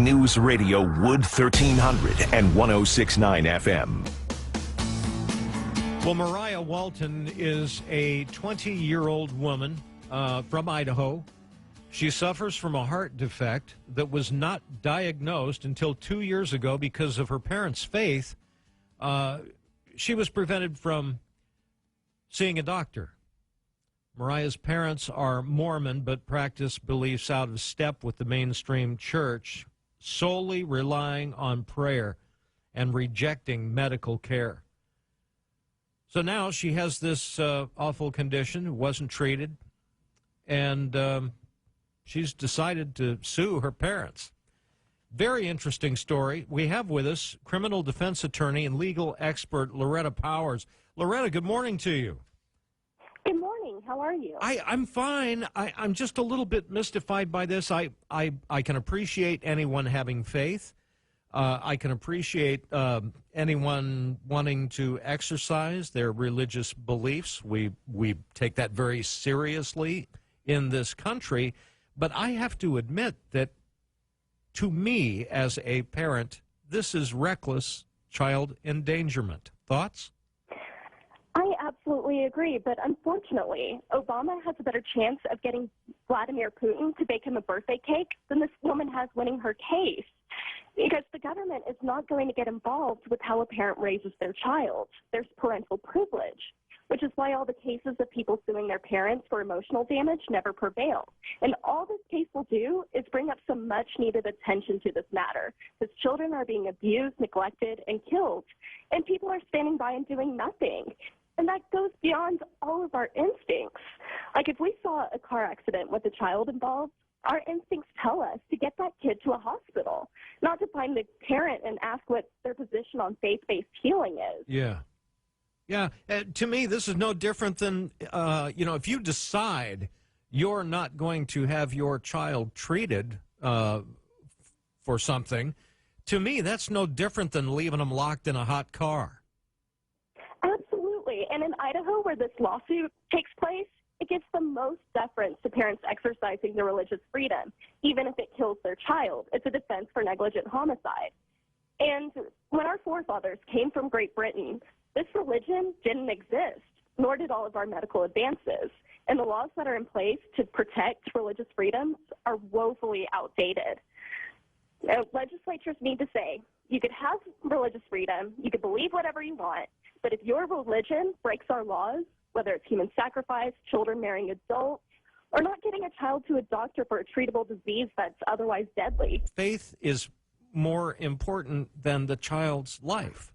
News Radio Wood 1300 and 106.9 FM. Well, Mariah Walton is a 20-year-old woman from Idaho. She suffers from a heart defect that was not diagnosed until 2 years ago because of her parents' faith. She was prevented from seeing a doctor. Mariah's parents are Mormon but practice beliefs out of step with the mainstream church, solely relying on prayer and rejecting medical care. So now she has this awful condition. It wasn't treated, and she's decided to sue her parents. Very interesting story. We have with us criminal defense attorney and legal expert Loretta Powers. Loretta, good morning to you. Good morning. How are you? I'm fine. I'm just a little bit mystified by this. I can appreciate anyone having faith. I can appreciate anyone wanting to exercise their religious beliefs. We take that very seriously in this country. But I have to admit that, to me, as a parent, this is reckless child endangerment. Thoughts? I absolutely agree, but unfortunately, Obama has a better chance of getting Vladimir Putin to bake him a birthday cake than this woman has winning her case, because the government is not going to get involved with how a parent raises their child. There's parental privilege, which is why all the cases of people suing their parents for emotional damage never prevail. And all this case will do is bring up some much-needed attention to this matter, because children are being abused, neglected, and killed, and people are standing by and doing nothing. And that goes beyond all of our instincts. Like, if we saw a car accident with a child involved, our instincts tell us to get that kid to a hospital, not to find the parent and ask what their position on faith-based healing is. Yeah. Yeah. To me, this is no different than, if you decide you're not going to have your child treated for something, to me, that's no different than leaving them locked in a hot car. Absolutely. And in Idaho, where this lawsuit takes place, it gives the most deference to parents exercising their religious freedom, even if it kills their child. It's a defense for negligent homicide. And when our forefathers came from Great Britain, this religion didn't exist, nor did all of our medical advances. And the laws that are in place to protect religious freedoms are woefully outdated. Now, legislatures need to say, you could have religious freedom, you could believe whatever you want, but if your religion breaks our laws, whether it's human sacrifice, children marrying adults, or not getting a child to a doctor for a treatable disease that's otherwise deadly. Faith is more important than the child's life.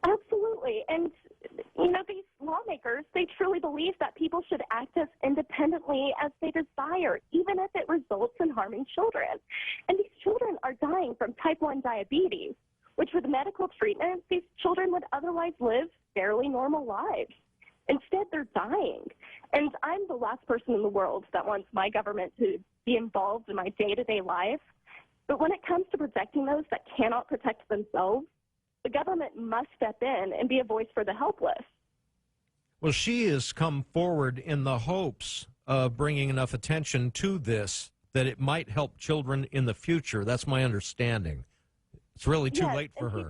Absolutely. And, these lawmakers, they truly believe that people should act as independently as they desire, even if it results in harming children. And these children are dying from type 1 diabetes, which with medical treatment, these children would otherwise live fairly normal lives. Instead, they're dying. And I'm the last person in the world that wants my government to be involved in my day-to-day life. But when it comes to protecting those that cannot protect themselves, the government must step in and be a voice for the helpless. Well, she has come forward in the hopes of bringing enough attention to this that it might help children in the future. That's my understanding. It's really too late for her.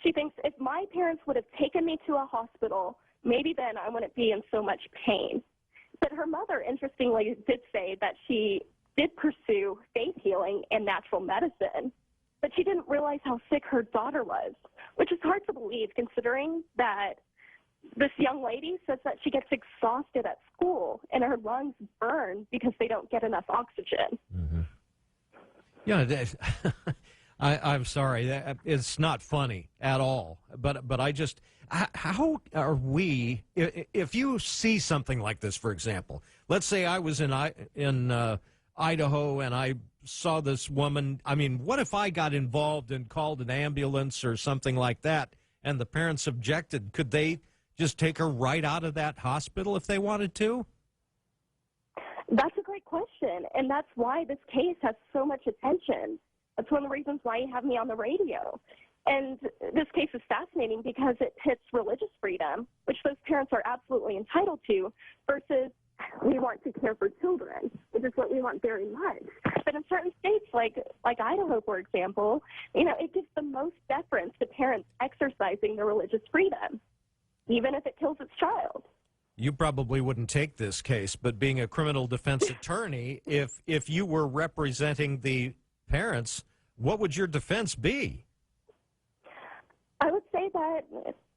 She thinks if my parents would have taken me to a hospital, maybe then I wouldn't be in so much pain. But her mother, interestingly, did say that she did pursue faith healing and natural medicine, but she didn't realize how sick her daughter was, which is hard to believe considering that this young lady says that she gets exhausted at school and her lungs burn because they don't get enough oxygen. Mm-hmm. Yeah, I'm sorry. It's not funny at all. But I just, how are we, if you see something like this, for example, let's say I was in Idaho and I saw this woman. I mean, what if I got involved and called an ambulance or something like that and the parents objected? Could they just take her right out of that hospital if they wanted to? That's a great question, and that's why this case has so much attention. That's one of the reasons why you have me on the radio. And this case is fascinating because it pits religious freedom, which those parents are absolutely entitled to, versus we want to care for children, which is what we want very much. But in certain states, like Idaho, for example, it gives the most deference to parents exercising their religious freedom, even if it kills its child. You probably wouldn't take this case, but being a criminal defense attorney, if you were representing the parents, what would your defense be? I would say that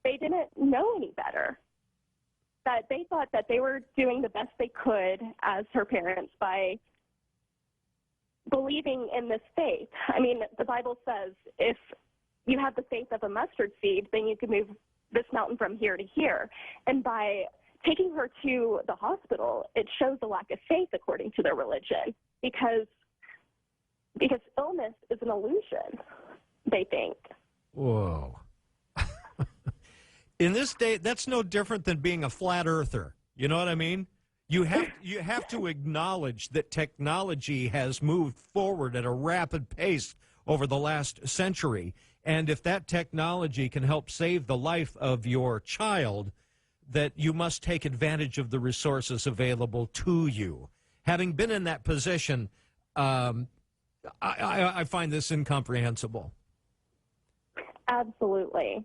they didn't know any better, that they thought that they were doing the best they could as her parents by believing in this faith. I mean, the Bible says if you have the faith of a mustard seed, then you can move this mountain from here to here. And by taking her to the hospital, it shows a lack of faith according to their religion, because illness is an illusion, they think. Whoa. In this day, that's no different than being a flat earther. You know what I mean? You have to acknowledge that technology has moved forward at a rapid pace over the last century. And if that technology can help save the life of your child, that you must take advantage of the resources available to you. Having been in that position, I find this incomprehensible. Absolutely.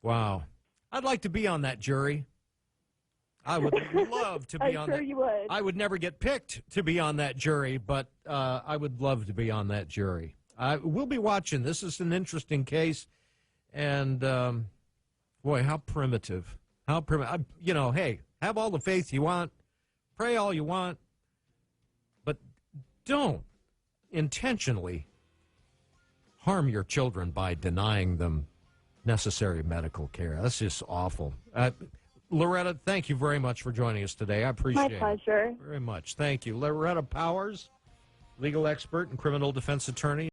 Wow. I'd like to be on that jury. I would love to be on that. I'm sure you would. I would never get picked to be on that jury, but I would love to be on that jury. We'll be watching. This is an interesting case. And, boy, how primitive. How primitive. Hey, have all the faith you want. Pray all you want. But don't intentionally harm your children by denying them necessary medical care. That's just awful. Loretta, thank you very much for joining us today. I appreciate it. My pleasure. Very much. Thank you. Loretta Powers, legal expert and criminal defense attorney.